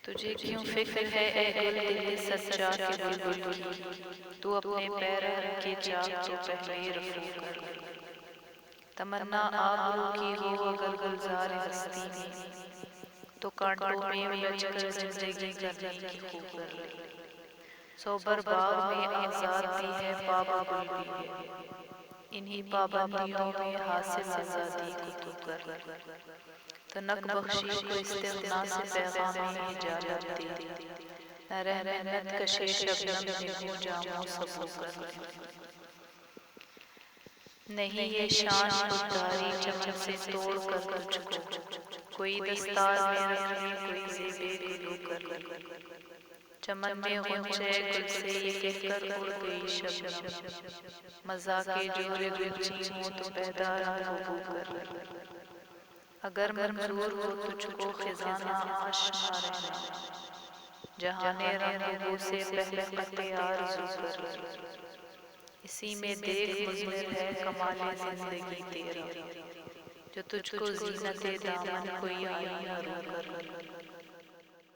تجھے کیوں فکر ہے اے گل دل سچا کے بلبل کی، تو اپنے پیرہن کے چاک تو پہلے رفو کر لے۔ تمنا آبرو کی ہو اگر گلزار ہستی میں، تو کانٹوں میں الجھ کر زندگی کرنے کی خو کر لے۔ صوبر باغ میں آزاد بھی ہے باب گل بھی ہے، انہی پابندیوں میں حاصل آزادی کو تو کر لے۔ تنک بخشی کو استغنا سے پیغام حجالت دے، نہ رہ محنت کشے شبنم نگو جاموں سبو کر لے۔ نہیں یہ شان خودداری چمن سے توڑ کر تجھ کو، کوئی دستار میں رکھے کوئی زیبِ گلو کر لے۔ چمن میں غنچۂ گل سے یہ کہہ کر اڑ گئی شبنم، مذاق جور گلچین ہوں تو پیدا رنگ بو کر لے۔ اگر منظور ہو تجھ کو خزانہ آشنا رہنا، جہان رنگ و بو سے پہلے قطع آرزو کر لے۔ اسی میں دیکھ مضمر ہے کمال زندگی تیرا، جو تجھ کو زینت دامن کوئی آئینہ رو کر لے۔